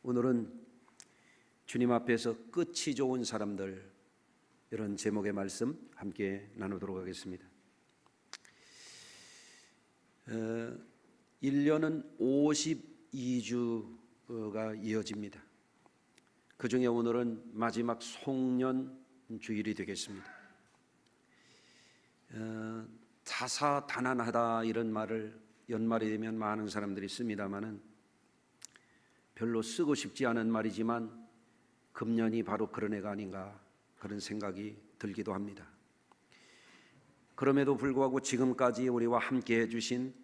오늘은 주님 앞에서 끝이 좋은 사람들, 이런 제목의 말씀 함께 나누도록 하겠습니다. 1년은 52주가 이어집니다. 그 중에 오늘은 마지막 송년 주일이 되겠습니다. 다사다난하다 이런 말을 연말이 되면 많은 사람들이 씁니다마는 별로 쓰고 싶지 않은 말이지만 금년이 바로 그런 해가 아닌가 그런 생각이 들기도 합니다. 그럼에도 불구하고 지금까지 우리와 함께 해주신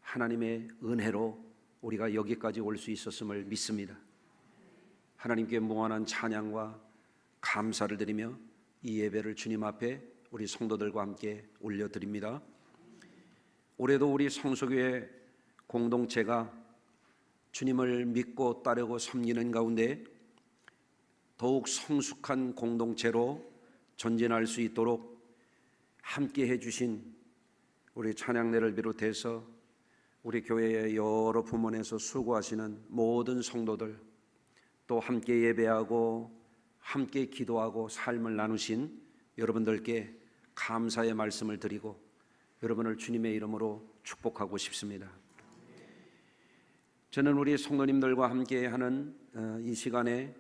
하나님의 은혜로 우리가 여기까지 올 수 있었음을 믿습니다. 하나님께 무한한 찬양과 감사를 드리며 이 예배를 주님 앞에 우리 성도들과 함께 올려드립니다. 올해도 우리 성소교회 공동체가 주님을 믿고 따르고 섬기는 가운데 더욱 성숙한 공동체로 전진할 수 있도록 함께 해주신 우리 찬양대를 비롯해서 우리 교회의 여러 부문에서 수고하시는 모든 성도들, 또 함께 예배하고 함께 기도하고 삶을 나누신 여러분들께 감사의 말씀을 드리고 여러분을 주님의 이름으로 축복하고 싶습니다. 저는 우리 성도님들과 함께 하는 이 시간에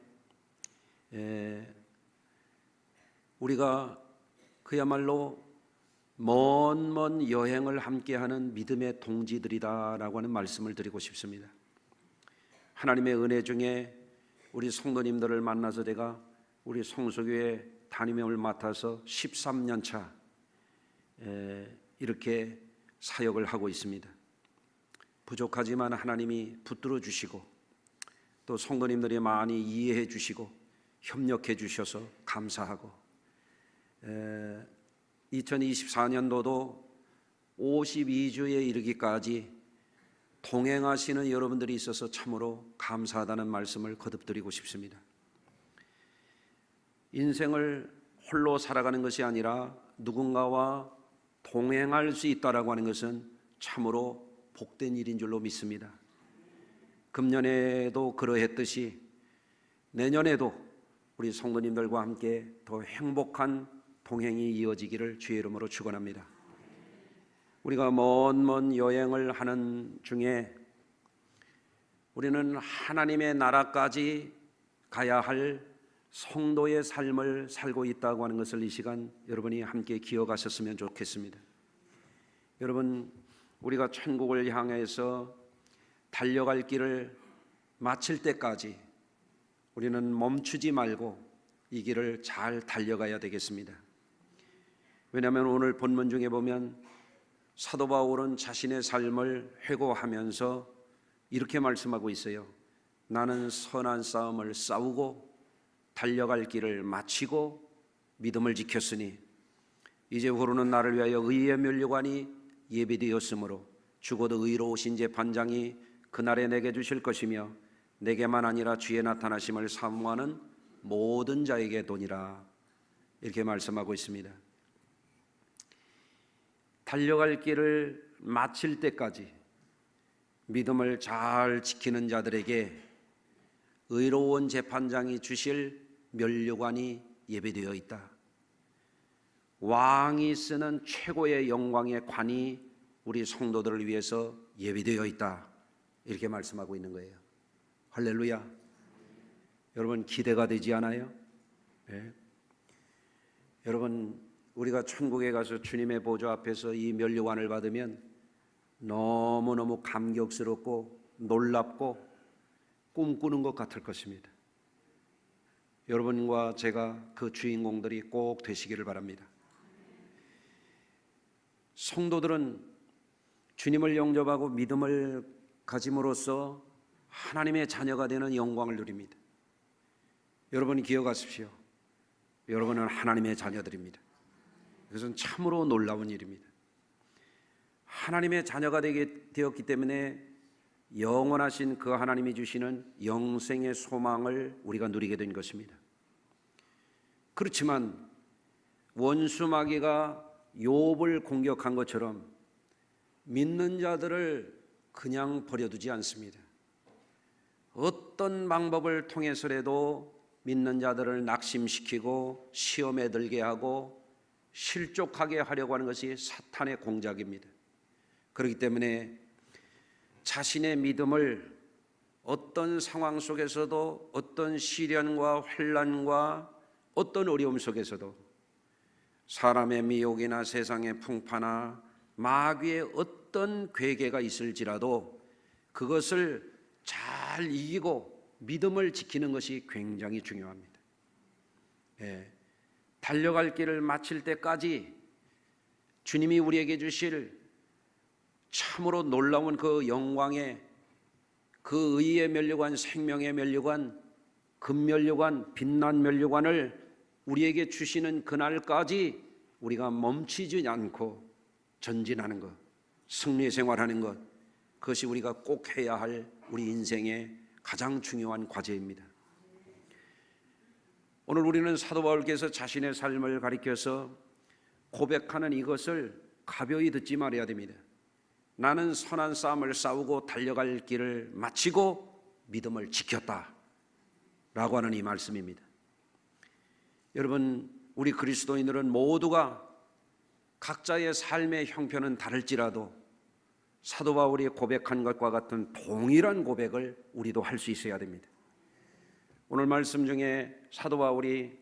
우리가 그야말로 먼 여행을 함께하는 믿음의 동지들이다라고 하는 말씀을 드리고 싶습니다. 하나님의 은혜 중에 우리 성도님들을 만나서 제가 우리 성소교회 담임을 맡아서 13년 차 이렇게 사역을 하고 있습니다. 부족하지만 하나님이 붙들어 주시고 또 성도님들이 많이 이해해 주시고 협력해 주셔서 감사하고 2024년도도 52주에 이르기까지 동행하시는 여러분들이 있어서 참으로 감사하다는 말씀을 거듭드리고 싶습니다. 인생을 홀로 살아가는 것이 아니라 누군가와 동행할 수 있다라고 하는 것은 참으로 복된 일인 줄로 믿습니다. 금년에도 그러했듯이 내년에도 우리 성도님들과 함께 더 행복한 동행이 이어지기를 주의 이름으로 축원합니다. 우리가 먼 여행을 하는 중에 우리는 하나님의 나라까지 가야 할 성도의 삶을 살고 있다고 하는 것을 이 시간 여러분이 함께 기억하셨으면 좋겠습니다. 여러분, 우리가 천국을 향해서 달려갈 길을 마칠 때까지 우리는 멈추지 말고 이 길을 잘 달려가야 되겠습니다. 왜냐하면 오늘 본문 중에 보면 사도 바울은 자신의 삶을 회고하면서 이렇게 말씀하고 있어요. 나는 선한 싸움을 싸우고 달려갈 길을 마치고 믿음을 지켰으니 이제후로는 나를 위하여 의의 면류관이 예비되었으므로 죽어도 의로우신 재판장이 그날에 내게 주실 것이며 내게만 아니라 주의 나타나심을 사모하는 모든 자에게 도니라. 이렇게 말씀하고 있습니다. 달려갈 길을 마칠 때까지 믿음을 잘 지키는 자들에게 의로운 재판장이 주실 면류관이 예비되어 있다. 왕이 쓰는 최고의 영광의 관이 우리 성도들을 위해서 예비되어 있다. 이렇게 말씀하고 있는 거예요. 할렐루야. 여러분, 기대가 되지 않아요? 네. 여러분, 우리가 천국에 가서 주님의 보좌 앞에서 이 면류관을 받으면 너무너무 감격스럽고 놀랍고 꿈꾸는 것 같을 것입니다. 여러분과 제가 그 주인공들이 꼭 되시기를 바랍니다. 성도들은 주님을 영접하고 믿음을 가짐으로써 하나님의 자녀가 되는 영광을 누립니다. 여러분이 기억하십시오. 여러분은 하나님의 자녀들입니다. 그것은 참으로 놀라운 일입니다. 하나님의 자녀가 되었기 때문에 영원하신 그 하나님이 주시는 영생의 소망을 우리가 누리게 된 것입니다. 그렇지만 원수 마귀가 욥을 공격한 것처럼 믿는 자들을 그냥 버려두지 않습니다. 어떤 방법을 통해서라도 믿는 자들을 낙심시키고 시험에 들게 하고 실족하게 하려고 하는 것이 사탄의 공작입니다. 그렇기 때문에 자신의 믿음을 어떤 상황 속에서도, 어떤 시련과 환난과 어떤 어려움 속에서도, 사람의 미혹이나 세상의 풍파나 마귀의 어떤 괴계가 있을지라도 그것을 잘 이기고 믿음을 지키는 것이 굉장히 중요합니다. 달려갈 길을 마칠 때까지 주님이 우리에게 주실 참으로 놀라운 그 영광의, 그 의의 면류관, 생명의 면류관, 금면류관, 빛난 면류관을 우리에게 주시는 그날까지 우리가 멈추지 않고 전진하는 것, 승리 생활하는 것, 그것이 우리가 꼭 해야 할 우리 인생의 가장 중요한 과제입니다. 오늘 우리는 사도 바울께서 자신의 삶을 가리켜서 고백하는 이것을 가벼이 듣지 말아야 됩니다. 나는 선한 싸움을 싸우고 달려갈 길을 마치고 믿음을 지켰다 라고 하는 이 말씀입니다. 여러분, 우리 그리스도인들은 모두가 각자의 삶의 형편은 다를지라도 사도 바울이 고백한 것과 같은 동일한 고백을 우리도 할 수 있어야 됩니다. 오늘 말씀 중에 사도 바울이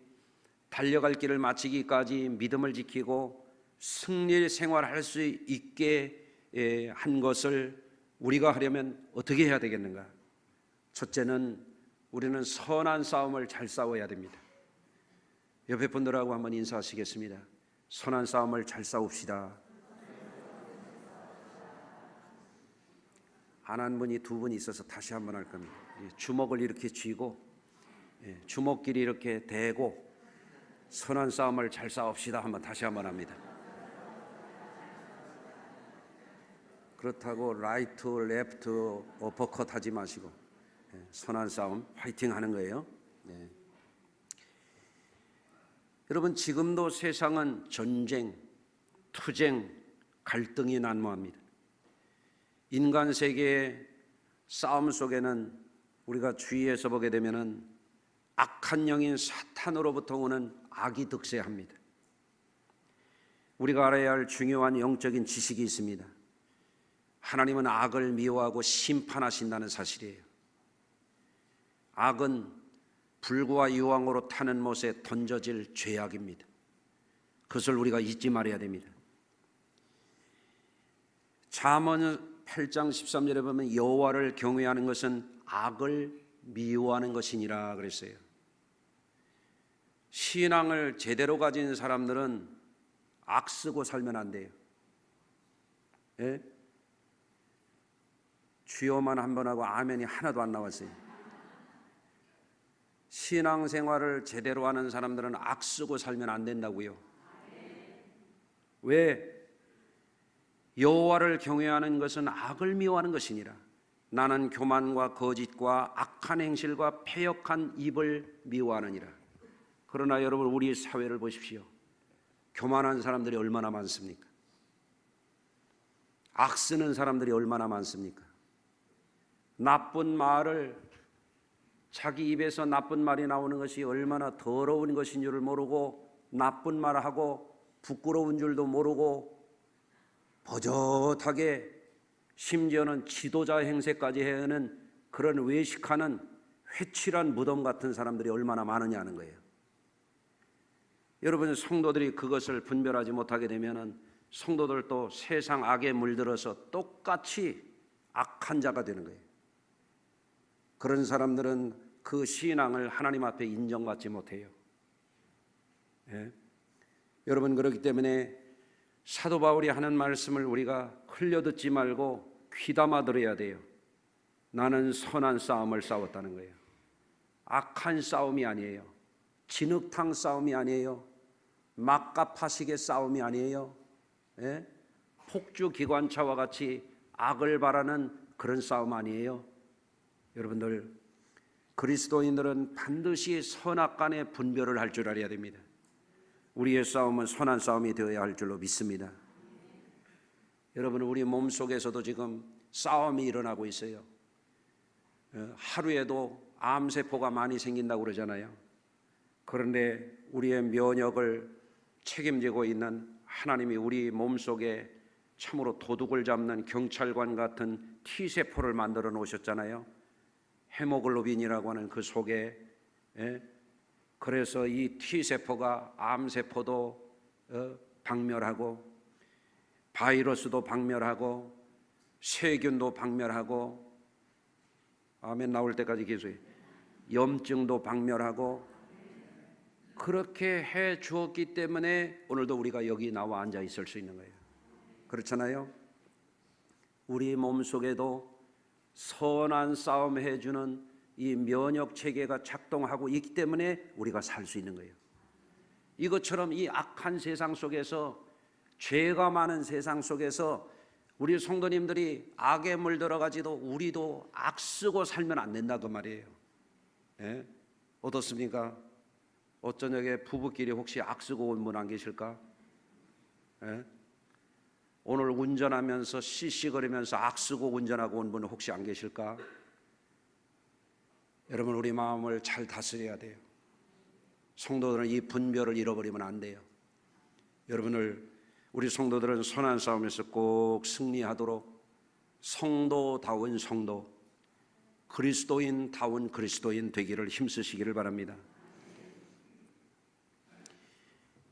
달려갈 길을 마치기까지 믿음을 지키고 승리 생활할 수 있게 한 것을 우리가 하려면 어떻게 해야 되겠는가? 첫째는 우리는 선한 싸움을 잘 싸워야 됩니다. 옆에 분들하고 한번 인사하시겠습니다. 선한 싸움을 잘 싸웁시다. 안 한 분이 두 분 있어서 다시 한번 할 겁니다. 주먹을 이렇게 쥐고 주먹끼리 이렇게 대고 선한 싸움을 잘 싸웁시다. 한번 다시 한번 합니다. 그렇다고 라이트, 레프트, 어퍼컷 하지 마시고 선한 싸움 파이팅 하는 거예요. 여러분, 지금도 세상은 전쟁, 투쟁, 갈등이 난무합니다. 인간 세계의 싸움 속에는 우리가 주위에서 보게 되면은 악한 영인 사탄으로부터 오는 악이 득세합니다. 우리가 알아야 할 중요한 영적인 지식이 있습니다. 하나님은 악을 미워하고 심판하신다는 사실이에요. 악은 불과 유황으로 타는 못에 던져질 죄악입니다. 그것을 우리가 잊지 말아야 됩니다. 잠언 8장 13절에 보면 여호와를 경외하는 것은 악을 미워하는 것이니라 그랬어요. 신앙을 제대로 가진 사람들은 악 쓰고 살면 안 돼요. 주여만 한 번 하고 아멘이 하나도 안 나왔어요. 신앙생활을 제대로 하는 사람들은 악 쓰고 살면 안 된다고요. 왜? 여호와를 경외하는 것은 악을 미워하는 것이니라. 나는 교만과 거짓과 악한 행실과 패역한 입을 미워하느니라. 그러나 여러분, 우리 사회를 보십시오. 교만한 사람들이 얼마나 많습니까? 악 쓰는 사람들이 얼마나 많습니까? 나쁜 말을, 자기 입에서 나쁜 말이 나오는 것이 얼마나 더러운 것인 줄을 모르고 나쁜 말을 하고 부끄러운 줄도 모르고 버젓하게 심지어는 지도자 행세까지 해야 하는 그런 외식하는 회칠한 무덤 같은 사람들이 얼마나 많으냐는 거예요. 여러분, 성도들이 그것을 분별하지 못하게 되면 성도들도 세상 악에 물들어서 똑같이 악한 자가 되는 거예요. 그런 사람들은 그 신앙을 하나님 앞에 인정받지 못해요. 여러분, 그렇기 때문에 사도 바울이 하는 말씀을 우리가 흘려듣지 말고 귀담아 들어야 돼요. 나는 선한 싸움을 싸웠다는 거예요. 악한 싸움이 아니에요. 진흙탕 싸움이 아니에요. 막가파식의 싸움이 아니에요. 폭주기관차와 같이 악을 바라는 그런 싸움 아니에요. 여러분들, 그리스도인들은 반드시 선악 간의 분별을 할 줄 알아야 됩니다. 우리의 싸움은 선한 싸움이 되어야 할 줄로 믿습니다. 여러분, 우리 몸속에서도 지금 싸움이 일어나고 있어요. 하루에도 암세포가 많이 생긴다고 그러잖아요. 그런데 우리의 면역을 책임지고 있는 하나님이 우리 몸속에 참으로 도둑을 잡는 경찰관 같은 T세포를 만들어 놓으셨잖아요. 헤모글로빈이라고 하는 그 속에. 그래서 이 T세포가 암세포도 박멸하고 바이러스도 박멸하고 세균도 박멸하고, 아멘 나올 때까지 계속해요. 염증도 박멸하고, 그렇게 해 주었기 때문에 오늘도 우리가 여기 나와 앉아 있을 수 있는 거예요. 그렇잖아요. 우리 몸속에도 선한 싸움 해주는 이 면역 체계가 작동하고 있기 때문에 우리가 살 수 있는 거예요. 이것처럼 이 악한 세상 속에서, 죄가 많은 세상 속에서 우리 성도님들이 악에 물들어가지도 우리도 악 쓰고 살면 안 된다 그 말이에요. 예? 어떻습니까? 어쩌녁에 부부끼리 혹시 악 쓰고 온 분 안 계실까? 예? 오늘 운전하면서 시시거리면서 악 쓰고 운전하고 온 분 혹시 안 계실까? 여러분, 우리 마음을 잘 다스려야 돼요. 성도들은 이 분별을 잃어버리면 안 돼요. 우리 성도들은 선한 싸움에서 꼭 승리하도록 성도다운 성도, 그리스도인다운 그리스도인 되기를 힘쓰시기를 바랍니다.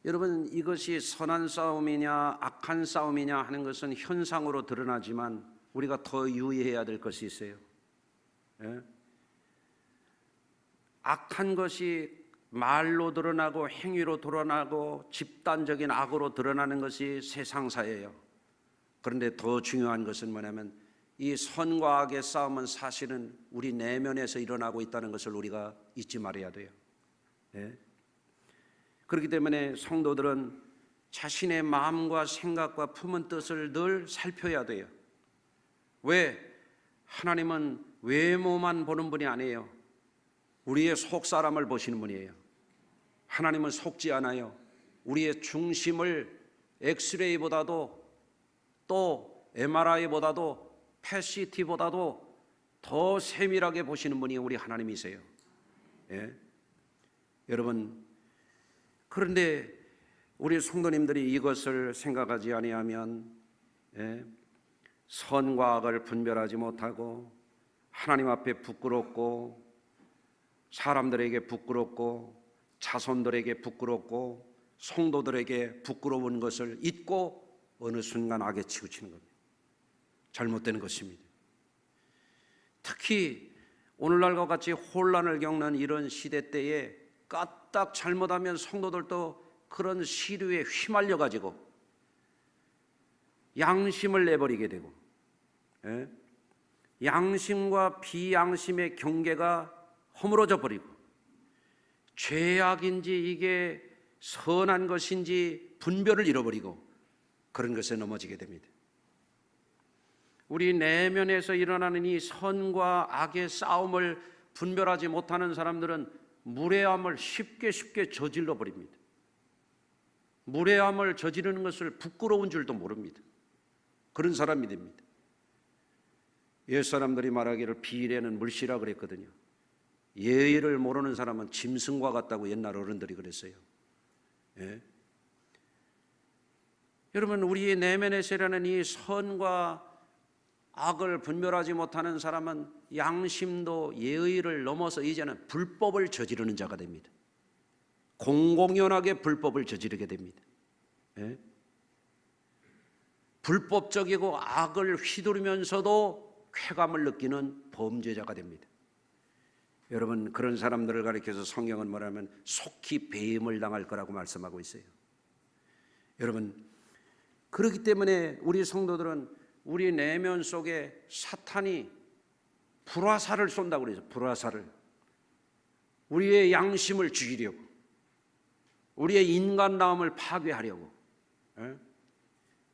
여러분, 이것이 선한 싸움이냐 악한 싸움이냐 하는 것은 현상으로 드러나지만 우리가 더 유의해야 될 것이 있어요. 예? 악한 것이 말로 드러나고 행위로 드러나고 집단적인 악으로 드러나는 것이 세상사예요. 그런데 더 중요한 것은 뭐냐면 이 선과 악의 싸움은 사실은 우리 내면에서 일어나고 있다는 것을 우리가 잊지 말아야 돼요. 예? 그렇기 때문에 성도들은 자신의 마음과 생각과 품은 뜻을 늘 살펴야 돼요. 왜? 하나님은 외모만 보는 분이 아니에요. 우리의 속사람을 보시는 분이에요. 하나님은 속지 않아요. 우리의 중심을 엑스레이보다도 또 MRI보다도 PET-CT보다도 더 세밀하게 보시는 분이 우리 하나님이세요. 예? 여러분, 그런데 우리 성도님들이 이것을 생각하지 아니하면 선과 악을 분별하지 못하고 하나님 앞에 부끄럽고 사람들에게 부끄럽고 자손들에게 부끄럽고 성도들에게 부끄러운 것을 잊고 어느 순간 악에 치우치는 겁니다. 잘못된 것입니다. 특히 오늘날과 같이 혼란을 겪는 이런 시대 때에 까딱 잘못하면 성도들도 그런 시류에 휘말려 가지고 양심을 내버리게 되고, 양심과 비양심의 경계가 허물어져 버리고, 죄악인지 이게 선한 것인지 분별을 잃어버리고 그런 것에 넘어지게 됩니다. 우리 내면에서 일어나는 이 선과 악의 싸움을 분별하지 못하는 사람들은 무례함을 쉽게 저질러 버립니다. 무례함을 저지르는 것을 부끄러운 줄도 모릅니다. 그런 사람이 됩니다. 옛사람들이 말하기를 비례는 물씨라 그랬거든요. 예의를 모르는 사람은 짐승과 같다고 옛날 어른들이 그랬어요. 예? 여러분, 우리의 내면에서 일어나는 이 선과 악을 분별하지 못하는 사람은 양심도 예의를 넘어서 이제는 불법을 저지르는 자가 됩니다. 공공연하게 불법을 저지르게 됩니다. 예? 불법적이고 악을 휘두르면서도 쾌감을 느끼는 범죄자가 됩니다. 여러분, 그런 사람들을 가리켜서 성경은 뭐라면 속히 배임을 당할 거라고 말씀하고 있어요. 여러분, 그렇기 때문에 우리 성도들은 우리 내면 속에 사탄이 불화살을 쏜다고 그래서 불화살을 우리의 양심을 죽이려고, 우리의 인간다움을 파괴하려고.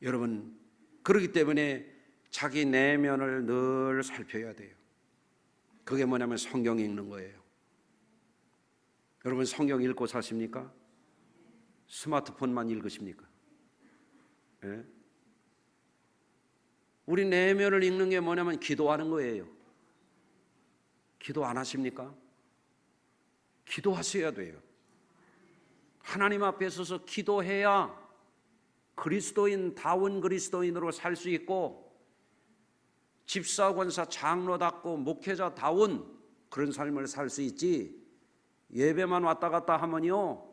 여러분, 그렇기 때문에 자기 내면을 늘 살펴야 돼요. 그게 뭐냐면 성경 읽는 거예요. 여러분, 성경 읽고 사십니까? 스마트폰만 읽으십니까? 예? 우리 내면을 읽는 게 뭐냐면 기도하는 거예요. 기도 안 하십니까? 기도하셔야 돼요. 하나님 앞에 서서 기도해야 그리스도인다운 그리스도인으로 살 수 있고 집사, 권사, 장로답고 목회자다운 그런 삶을 살 수 있지, 예배만 왔다 갔다 하면요,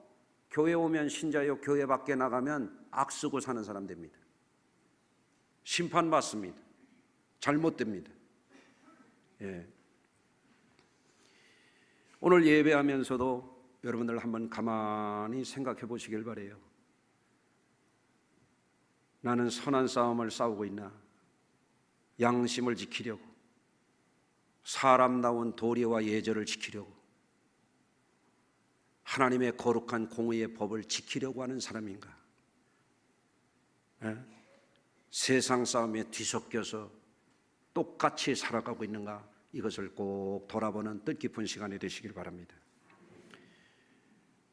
교회 오면 신자요, 교회 밖에 나가면 악 쓰고 사는 사람 됩니다. 심판받습니다. 잘못됩니다. 예. 오늘 예배하면서도 여러분들 한번 가만히 생각해 보시길 바라요. 나는 선한 싸움을 싸우고 있나? 양심을 지키려고, 사람다운 도리와 예절을 지키려고, 하나님의 거룩한 공의의 법을 지키려고 하는 사람인가? 예? 세상 싸움에 뒤섞여서 똑같이 살아가고 있는가? 이것을 꼭 돌아보는 뜻깊은 시간이 되시길 바랍니다.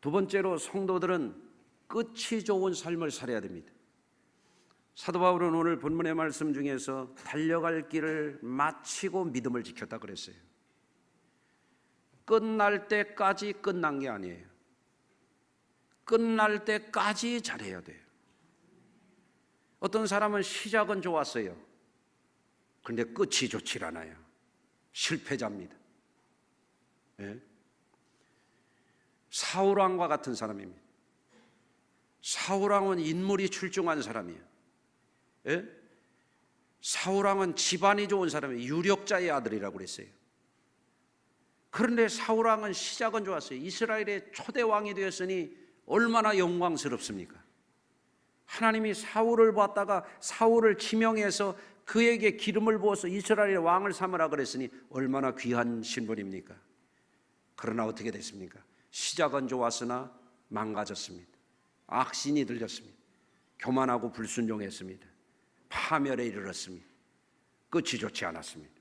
두 번째로, 성도들은 끝이 좋은 삶을 살아야 됩니다. 사도 바울은 오늘 본문의 말씀 중에서 달려갈 길을 마치고 믿음을 지켰다 그랬어요. 끝날 때까지 끝난 게 아니에요. 끝날 때까지 잘해야 돼요. 어떤 사람은 시작은 좋았어요. 그런데 끝이 좋질 않아요. 실패자입니다. 예? 사울왕과 같은 사람입니다. 사울왕은 인물이 출중한 사람이에요. 예? 사울왕은 집안이 좋은 사람이에요. 유력자의 아들이라고 그랬어요. 그런데 사울왕은 시작은 좋았어요. 이스라엘의 초대 왕이 되었으니 얼마나 영광스럽습니까? 하나님이 사울을 봤다가 사울을 지명해서 그에게 기름을 부어서 이스라엘의 왕을 삼으라 그랬으니 얼마나 귀한 신분입니까? 그러나 어떻게 됐습니까? 시작은 좋았으나 망가졌습니다. 악신이 들렸습니다. 교만하고 불순종했습니다. 파멸에 이르렀습니다. 끝이 좋지 않았습니다.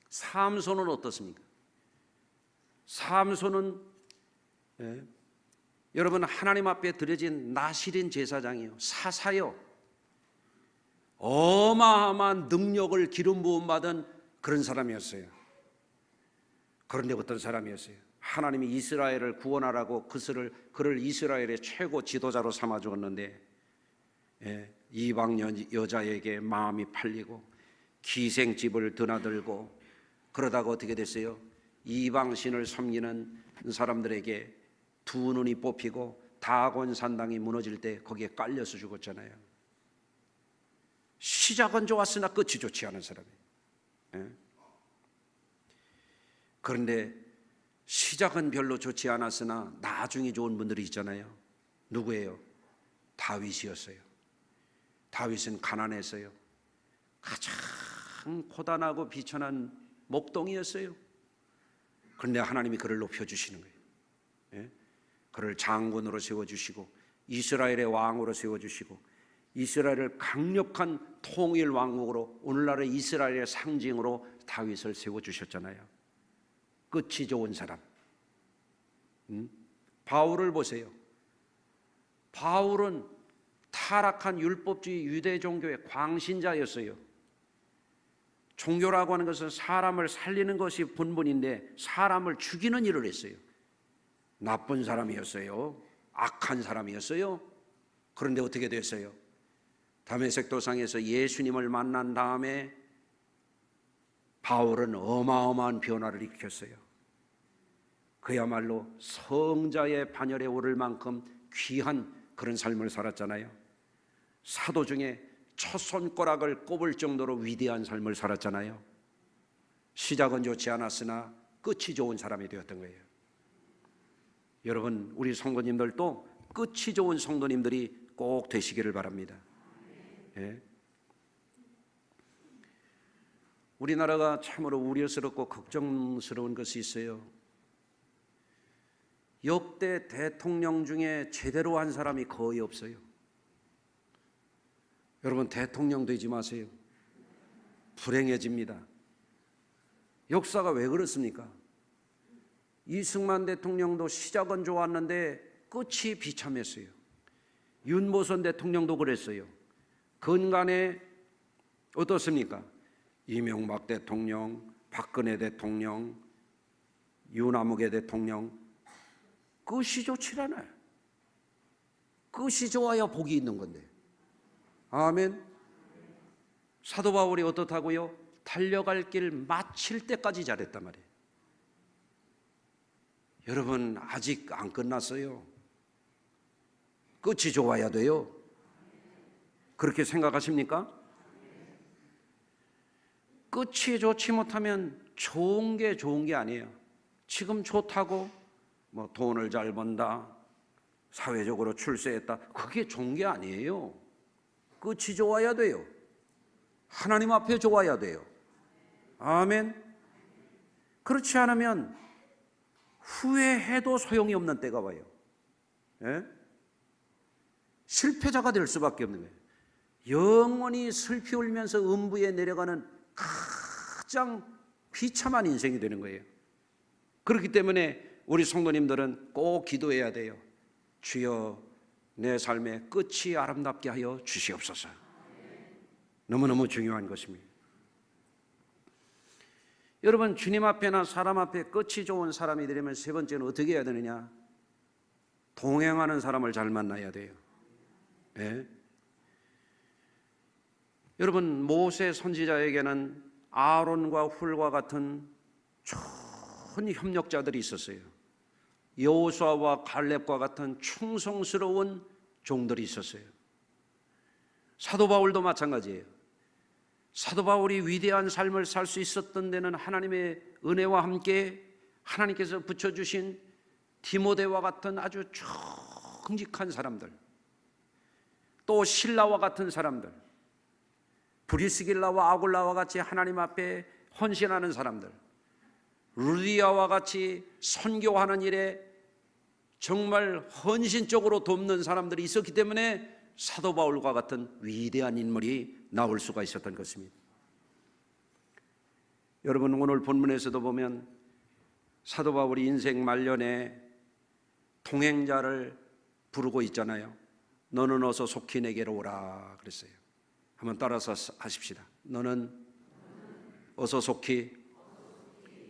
삼손은 어떻습니까? 삼손은 여러분, 하나님 앞에 드려진 나실인 제사장이요, 사사요, 어마어마한 능력을 기름 부음 받은 그런 사람이었어요. 그런데 어떤 사람이었어요? 하나님이 이스라엘을 구원하라고 그를 이스라엘의 최고 지도자로 삼아 주었는데, 이방 여자에게 마음이 팔리고 기생집을 드나들고 그러다가 어떻게 됐어요? 이방 신을 섬기는 사람들에게 두 눈이 뽑히고 다곤 산당이 무너질 때 거기에 깔려서 죽었잖아요. 시작은 좋았으나 끝이 좋지 않은 사람이에요. 그런데 시작은 별로 좋지 않았으나 나중이 좋은 분들이 있잖아요. 누구예요? 다윗이었어요. 다윗은 가난했어요. 가장 고단하고 비천한 목동이었어요. 그런데 하나님이 그를 높여주시는 거예요. 그를 장군으로 세워주시고 이스라엘의 왕으로 세워주시고 이스라엘을 강력한 통일 왕국으로, 오늘날의 이스라엘의 상징으로 다윗을 세워주셨잖아요. 끝이 좋은 사람. 바울을 보세요. 바울은 타락한 율법주의 유대 종교의 광신자였어요. 종교라고 하는 것은 사람을 살리는 것이 본분인데 사람을 죽이는 일을 했어요. 나쁜 사람이었어요. 악한 사람이었어요. 그런데 어떻게 됐어요? 다메섹 도상에서 예수님을 만난 다음에 바울은 어마어마한 변화를 일으켰어요. 그야말로 성자의 반열에 오를 만큼 귀한 그런 삶을 살았잖아요. 사도 중에 첫 손가락을 꼽을 정도로 위대한 삶을 살았잖아요. 시작은 좋지 않았으나 끝이 좋은 사람이 되었던 거예요. 여러분, 우리 성도님들도 끝이 좋은 성도님들이 꼭 되시기를 바랍니다. 예. 우리나라가 참으로 우려스럽고 걱정스러운 것이 있어요. 역대 대통령 중에 제대로 한 사람이 거의 없어요. 여러분, 대통령 되지 마세요. 불행해집니다. 역사가 왜 그렇습니까? 이승만 대통령도 시작은 좋았는데 끝이 비참했어요. 윤모선 대통령도 그랬어요. 근간에 어떻습니까? 이명박 대통령, 박근혜 대통령, 유남욱의 대통령, 끝이 좋질 않아요. 끝이 좋아야 복이 있는 건데. 아멘. 사도 바울이 어떻다고요? 달려갈 길 마칠 때까지 잘했단 말이에요. 여러분, 아직 안 끝났어요. 끝이 좋아야 돼요. 그렇게 생각하십니까? 끝이 좋지 못하면 좋은 게 아니에요. 지금 좋다고 뭐 돈을 잘 번다, 사회적으로 출세했다, 그게 좋은 게 아니에요. 끝이 좋아야 돼요. 하나님 앞에 좋아야 돼요. 아멘. 그렇지 않으면 후회해도 소용이 없는 때가 와요. 예? 실패자가 될 수밖에 없는 거예요. 영원히 슬피 울면서 음부에 내려가는 가장 비참한 인생이 되는 거예요. 그렇기 때문에 우리 성도님들은 꼭 기도해야 돼요. 주여, 내 삶의 끝이 아름답게 하여 주시옵소서. 너무너무 중요한 것입니다. 여러분, 주님 앞에나 사람 앞에 끝이 좋은 사람이 되려면 세 번째는 어떻게 해야 되느냐? 동행하는 사람을 잘 만나야 돼요. 예? 여러분, 모세 선지자에게는 아론과 훌과 같은 좋은 협력자들이 있었어요. 여호수아와 갈렙과 같은 충성스러운 종들이 있었어요. 사도 바울도 마찬가지예요. 사도 바울이 위대한 삶을 살 수 있었던 데는 하나님의 은혜와 함께 하나님께서 붙여주신 디모데와 같은 아주 정직한 사람들, 또 실라와 같은 사람들, 브리스길라와 아굴라와 같이 하나님 앞에 헌신하는 사람들, 루디아와 같이 선교하는 일에 정말 헌신적으로 돕는 사람들이 있었기 때문에 사도 바울과 같은 위대한 인물이 나올 수가 있었던 것입니다. 여러분, 오늘 본문에서도 보면 사도 바울이 인생 말년에 동행자를 부르고 있잖아요. 너는 어서 속히 내게로 오라 그랬어요. 한번 따라서 하십시다. 너는 어서 속히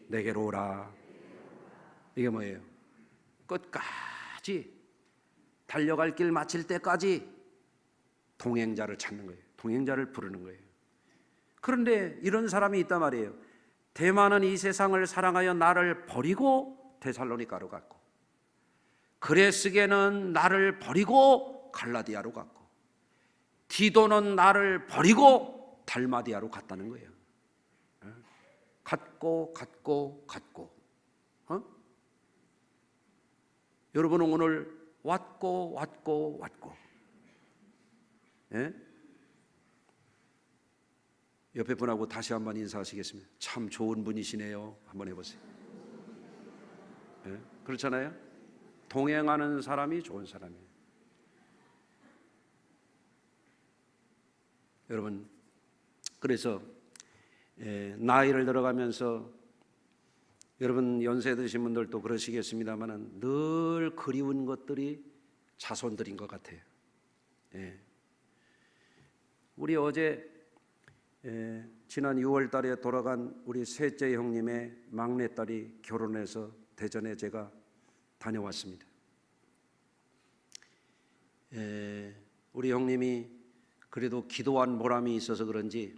내게로 오라. 이게 뭐예요? 끝까지 달려갈 길 마칠 때까지 동행자를 찾는 거예요. 동행자를 부르는 거예요. 그런데 이런 사람이 있단 말이에요. 대마는 이 세상을 사랑하여 나를 버리고 데살로니가로 갔고, 그레스게는 나를 버리고 갈라디아로 갔고, 디도는 나를 버리고 달마디아로 갔다는 거예요. 갔고 여러분은 오늘 왔고 예? 옆에 분하고 다시 한번 인사하시겠습니다. 참 좋은 분이시네요. 한번 해보세요. 예? 그렇잖아요. 동행하는 사람이 좋은 사람이에요. 여러분, 그래서 나이를 들어가면서 여러분 연세 드신 분들도 그러시겠습니다만 늘 그리운 것들이 자손들인 것 같아요. 예. 우리 어제 지난 6월 달에 돌아간 우리 셋째 형님의 막내딸이 결혼해서 대전에 제가 다녀왔습니다. 우리 형님이 그래도 기도한 보람이 있어서 그런지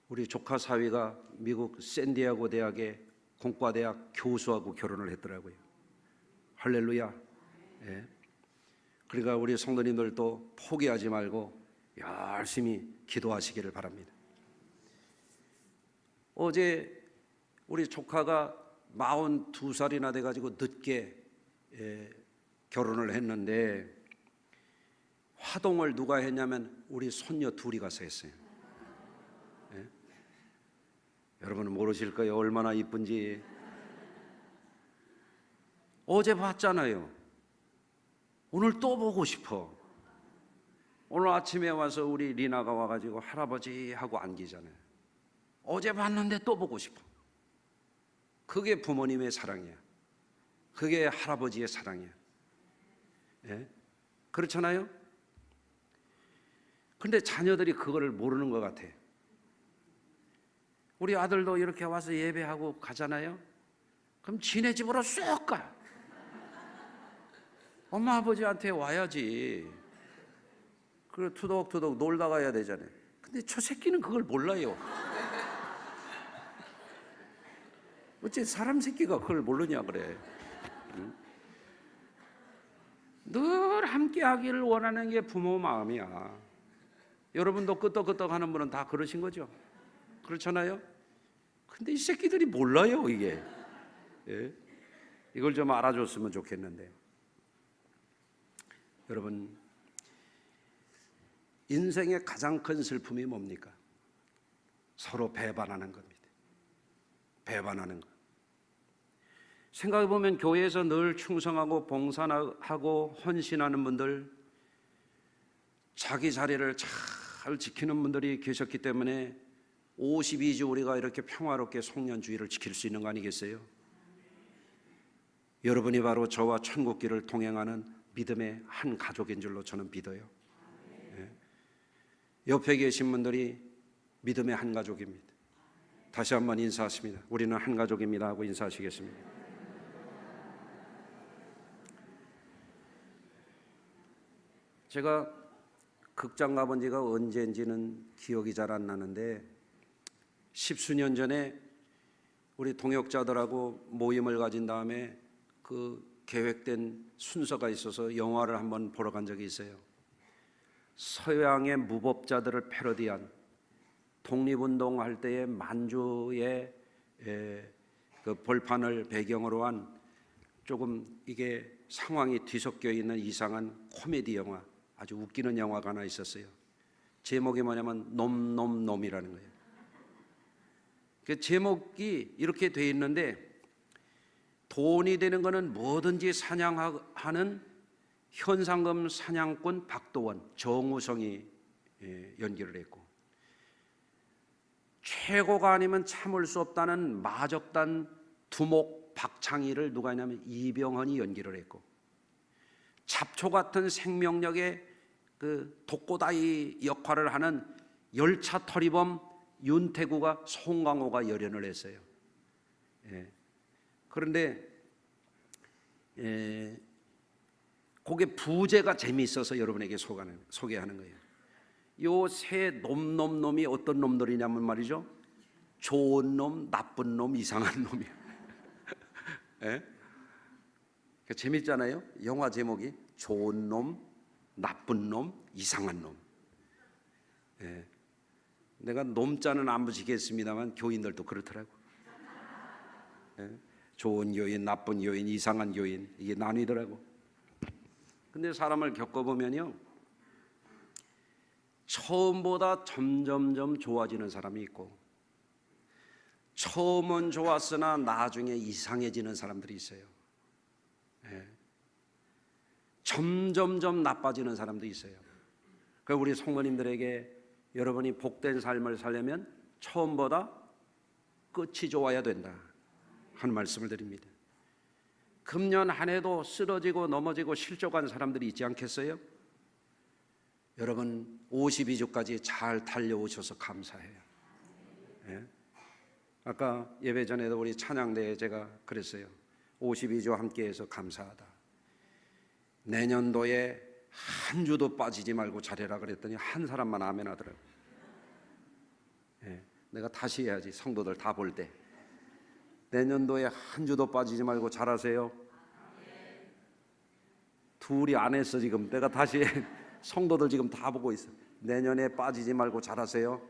우리 조카 사위가 미국 샌디에고 대학의 공과대학 교수하고 결혼을 했더라고요. 할렐루야. 예. 그러니까 우리 성도님들도 포기하지 말고 열심히 기도하시기를 바랍니다. 어제 우리 조카가 42살이나 돼가지고 늦게 결혼을 했는데 화동을 누가 했냐면 우리 손녀 둘이 가서 했어요. 예? 여러분은 모르실 거예요. 얼마나 이쁜지. 어제 봤잖아요. 오늘 또 보고 싶어. 오늘 아침에 와서 우리 리나가 와가지고 할아버지 하고 안기잖아요. 어제 봤는데 또 보고 싶어. 그게 부모님의 사랑이야. 그게 할아버지의 사랑이야. 예? 그렇잖아요? 근데 자녀들이 그거를 모르는 것 같아. 우리 아들도 이렇게 와서 예배하고 가잖아요. 그럼 지네 집으로 쏙 가. 엄마 아버지한테 와야지. 그리고 투덕투덕 놀다 가야 되잖아요. 근데 저 새끼는 그걸 몰라요. 어째 사람 새끼가 그걸 모르냐 그래. 응? 늘 함께 하기를 원하는 게 부모 마음이야. 여러분도 끄떡끄떡 하는 분은 다 그러신 거죠? 그렇잖아요? 근데 이 새끼들이 몰라요, 이게. 예? 이걸 좀 알아줬으면 좋겠는데. 여러분, 인생의 가장 큰 슬픔이 뭡니까? 서로 배반하는 겁니다. 배반하는 것. 생각해보면 교회에서 늘 충성하고 봉사하고 헌신하는 분들, 자기 자리를 잘 지키는 분들이 계셨기 때문에 52주 우리가 이렇게 평화롭게 송년주의를 지킬 수 있는 거 아니겠어요? 여러분이 바로 저와 천국길을 동행하는 믿음의 한 가족인 줄로 저는 믿어요. 예. 옆에 계신 분들이 믿음의 한 가족입니다. 다시 한번 인사하십니다. 우리는 한 가족입니다 하고 인사하시겠습니다. 제가 극장 가본 지가 언제인지는 기억이 잘 안 나는데 10수년 전에 우리 동역자들하고 모임을 가진 다음에 그 계획된 순서가 있어서 영화를 한번 보러 간 적이 있어요. 서양의 무법자들을 패러디한 독립운동할 때의 만주의 그 벌판을 배경으로 한 조금 이게 상황이 뒤섞여 있는 이상한 코미디 영화, 아주 웃기는 영화가 하나 있었어요. 제목이 뭐냐면 놈이라는 거예요. 그 제목이 이렇게 돼 있는데 돈이 되는 거는 뭐든지 사냥하는 현상금 사냥꾼 박도원, 정우성이 연기를 했고, 최고가 아니면 참을 수 없다는 마적단 두목 박창희를 누가 했냐면 이병헌이 연기를 했고, 잡초 같은 생명력의 그 독고다이 역할을 하는 열차 터리범 윤태구가 송강호가 열연을 했어요. 그런데 그게 부제가 재미있어서 여러분에게 소개하는 거예요. 요 세 놈이 어떤 놈들이냐면 말이죠, 좋은 놈, 나쁜 놈, 이상한 놈이에요. 예? 재밌잖아요. 영화 제목이 좋은 놈, 나쁜 놈, 이상한 놈. 예. 내가 놈자는 안 붙이겠습니다만 교인들도 그렇더라고. 예. 좋은 교인, 나쁜 교인, 이상한 교인, 이게 나뉘더라고. 근데 사람을 겪어보면요, 처음보다 점점점 좋아지는 사람이 있고, 처음은 좋았으나 나중에 이상해지는 사람들이 있어요. 예. 점점점 나빠지는 사람도 있어요. 그 우리 성도님들에게 여러분이 복된 삶을 살려면 처음보다 끝이 좋아야 된다 하는 말씀을 드립니다. 금년 한 해도 쓰러지고 넘어지고 실족한 사람들이 있지 않겠어요? 여러분 52주까지 잘 달려오셔서 감사해요. 예? 아까 예배 전에도 우리 찬양대에 제가 그랬어요. 52주 함께해서 감사하다. 내년도에 한 주도 빠지지 말고 잘해라 그랬더니 한 사람만 아멘 하더라고요. 예, 내가 다시 해야지, 성도들 다 볼 때. 내년도에 한 주도 빠지지 말고 잘하세요. 둘이 안 했어 지금. 내가 다시 해. 성도들 지금 다 보고 있어. 내년에 빠지지 말고 잘하세요.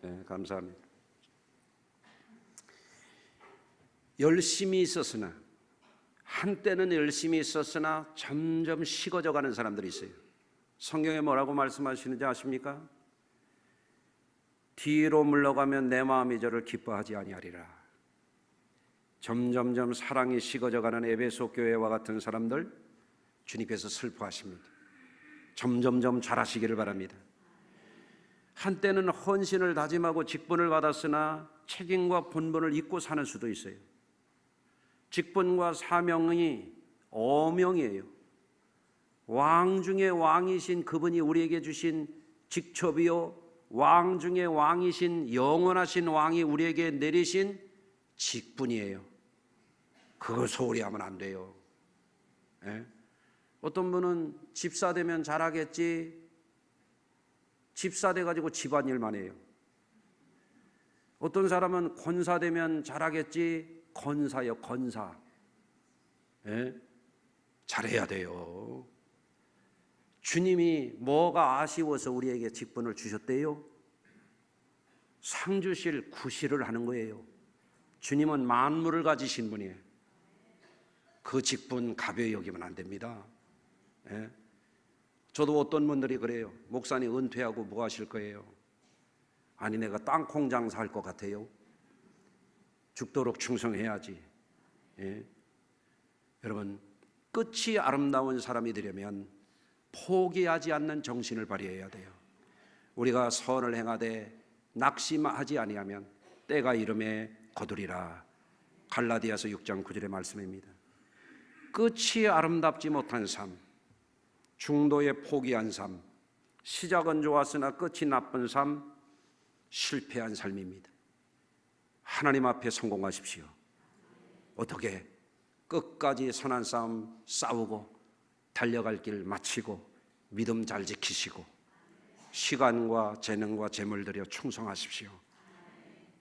네, 감사합니다. 열심히 있었으나, 한때는 열심히 있었으나 점점 식어져가는 사람들이 있어요. 성경에 뭐라고 말씀하시는지 아십니까? 뒤로 물러가면 내 마음이 저를 기뻐하지 아니하리라. 점점점 사랑이 식어져가는 에베소 교회와 같은 사람들 주님께서 슬퍼하십니다. 점점점 잘하시기를 바랍니다. 한때는 헌신을 다짐하고 직분을 받았으나 책임과 본분을 잊고 사는 수도 있어요. 직분과 사명이 어명이에요. 왕 중에 왕이신 그분이 우리에게 주신 직첩이요 왕 중에 왕이신 영원하신 왕이 우리에게 내리신 직분이에요. 그걸 소홀히 하면 안 돼요. 예? 어떤 분은 집사 되면 잘하겠지, 집사 돼가지고 집안일만 해요. 어떤 사람은 권사 되면 잘하겠지, 건사요, 건사. 예? 잘해야 돼요. 주님이 뭐가 아쉬워서 우리에게 직분을 주셨대요? 상 주실 구실을 하는 거예요. 주님은 만물을 가지신 분이에요. 그 직분 가벼이 여기면 안 됩니다. 예? 저도 어떤 분들이 그래요. 목사님 은퇴하고 뭐 하실 거예요? 아니, 내가 땅콩 장사할 것 같아요. 죽도록 충성해야지. 예? 여러분, 끝이 아름다운 사람이 되려면 포기하지 않는 정신을 발휘해야 돼요. 우리가 선을 행하되 낙심하지 아니하면 때가 이름에 거두리라. 갈라디아서 6장 9절의 말씀입니다. 끝이 아름답지 못한 삶, 중도에 포기한 삶, 시작은 좋았으나 끝이 나쁜 삶, 실패한 삶입니다. 하나님 앞에 성공하십시오. 어떻게? 끝까지 선한 싸움 싸우고 달려갈 길 마치고 믿음 잘 지키시고 시간과 재능과 재물 들여 충성하십시오.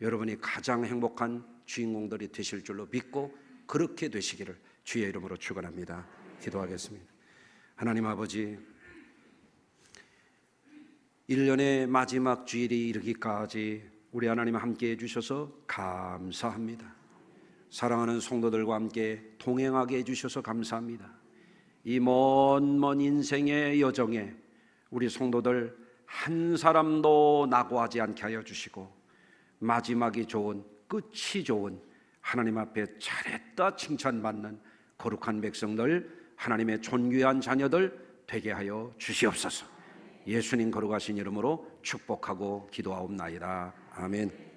여러분이 가장 행복한 주인공들이 되실 줄로 믿고 그렇게 되시기를 주의 이름으로 축원합니다. 기도하겠습니다. 하나님 아버지, 1년의 마지막 주일이 이르기까지 우리 하나님 함께 해주셔서 감사합니다. 사랑하는 성도들과 함께 동행하게 해주셔서 감사합니다. 이 먼 인생의 여정에 우리 성도들 한 사람도 낙오하지 않게 하여 주시고 마지막이 좋은, 끝이 좋은, 하나님 앞에 잘했다 칭찬받는 거룩한 백성들, 하나님의 존귀한 자녀들 되게 하여 주시옵소서. 예수님 거룩하신 이름으로 축복하고 기도하옵나이다. 아멘.